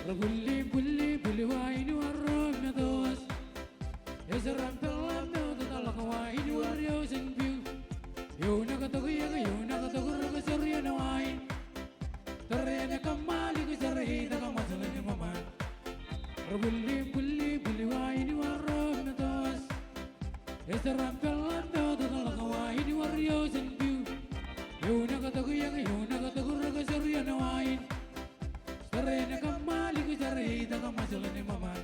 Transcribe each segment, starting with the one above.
Bully, bully, bully, why you are wrong, those? Is a rampel and no, the Talakawai, you are using view. You never took you never took a Syrian wine. The Rena Kamali is a raid of a Muslim woman. Bully, bully, bully, why you are wrong, those? Is a rampel and no, the Talakawai, you are using view. You never took you never took a Syrian wine. Terena kamali ku cari daga masalah ni mama.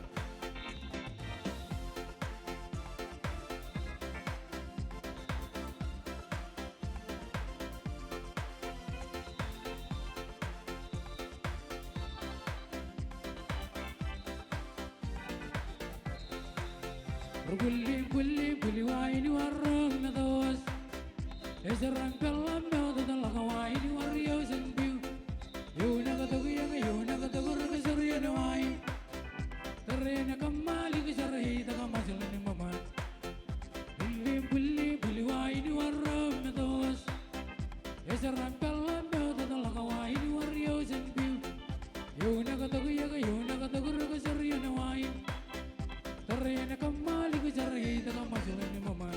Bully bully bully why you are wrong na dos. Esaran kalam na dalang why you are using view. You never took you never took a Syrian wine. Terena kamali ku cari daga masalah ni mama. Bully bully bully why you are wrong na dos. Esaran kalam na dalang why you are using view. You never took you never took a Syrian wine. Terena kamali ku cari daga masalah ni mama.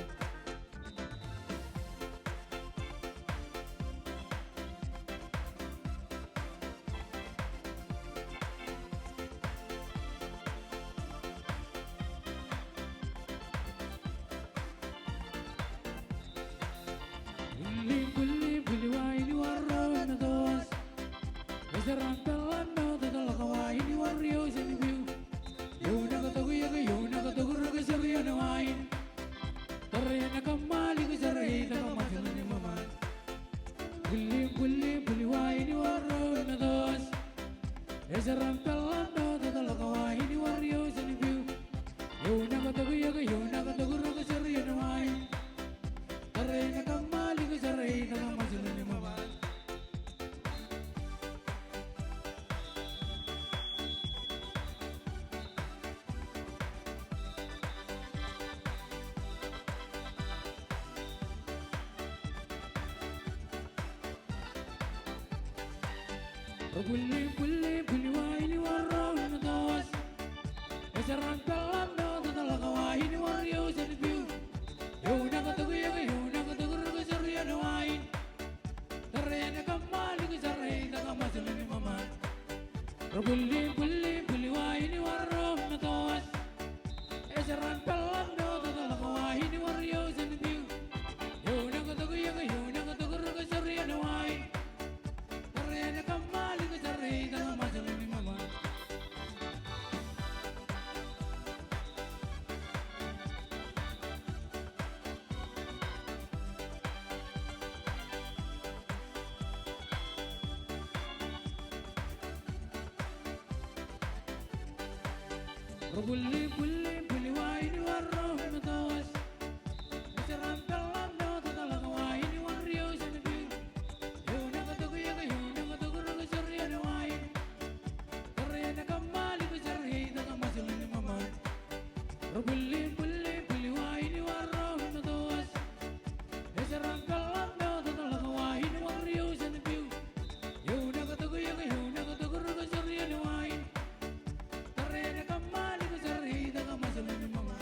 Bully, bully, bully, why you are wrong na dos? Is the rantalan na dalang why you are using view? You never took a Syrian wine. Terena kamali ku cari daga masalah ni mama. Bully, bully, bully, why you are wrong na dos? Is the rantalan na dalang why you are using view? You never took a Syrian wine. Terena kamali ku cari daga masalah ni mama. Bully, bully, bully, why you are wrong na dos? Esaran kalam na dalang why you are using view. You never took a Syrian wine. Terena kamali ku cari daga masalah ni mama. Bully, bully, bully, why you are wrong na dos? Esaran kalam na dalang why you are using view. You never took a Syrian wine. Terena kamali ku cari daga masalah ni mama. Bully, bully, bully, why you are wrong na dos? Esaran kalam na dalang why you are using view. You never took a Syrian wine. Terena kamali ku cari daga masalah ni mama. Bully, bully, bully, why you are wrong na dos? Esaran kalam na dalang why you are using view. You never took a Syrian wine. Terena kamali ku cari daga masalah ni mama.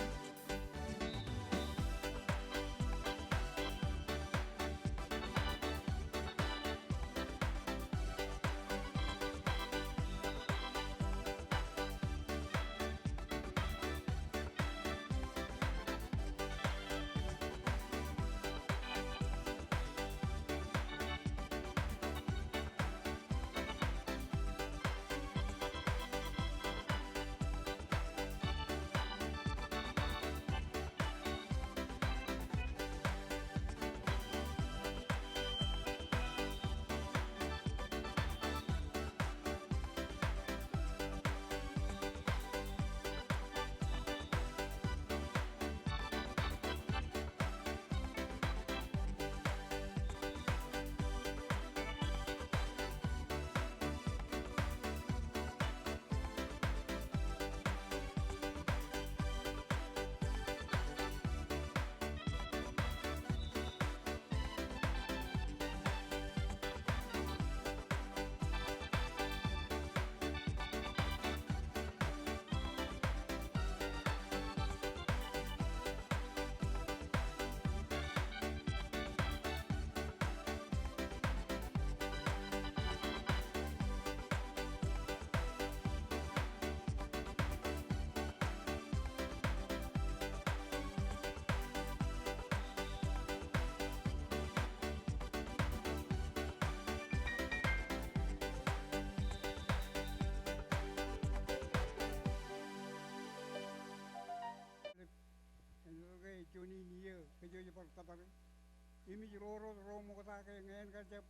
imi roro romo kata ke ngen ka jap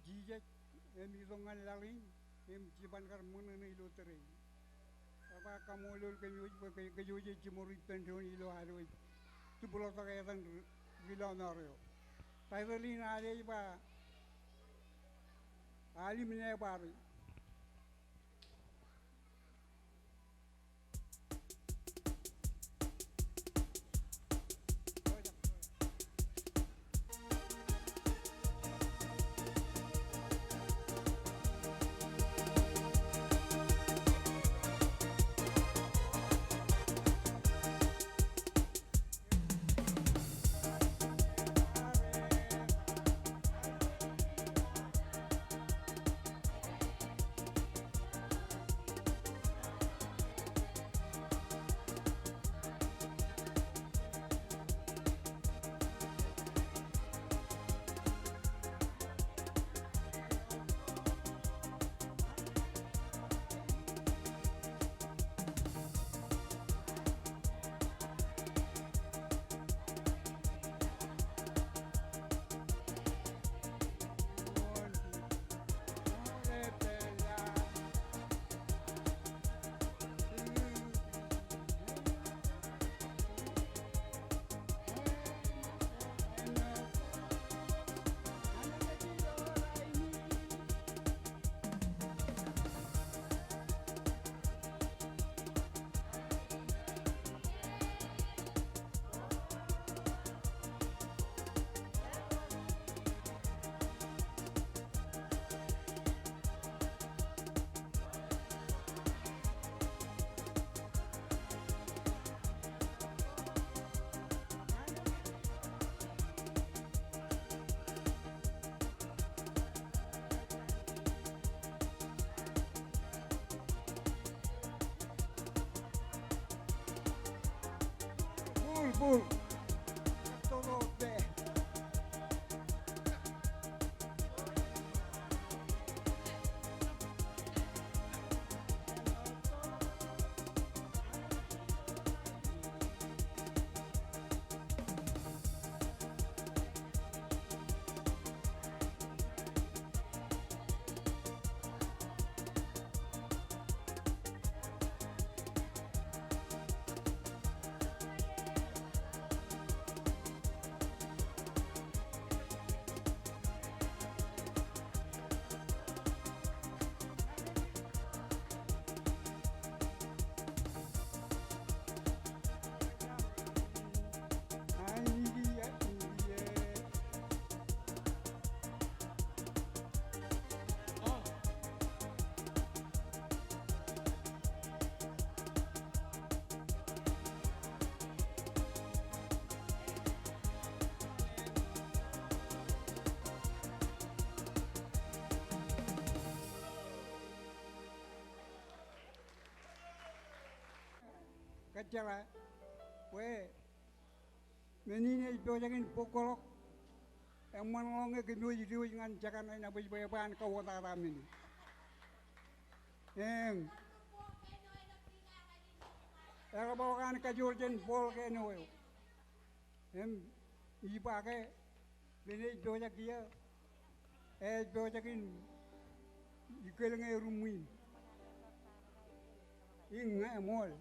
jijek imi dongan laling imi ciban kar mun ni lo tere apa kamu lo ke yuji cimuri pension ilo halo tu pulau tak ada gila nario Taiwan ada iba ali minyak baru full todo de kacala we menine ipojakin pokolok emang longe kedua jitu dengan jakan na bayi-bayan kau taram ini yang era bawakan kajurjen pol ke no em ipa ke bene ipojak dia ipojakin ikelenge rumuin inga mol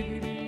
Thank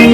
you.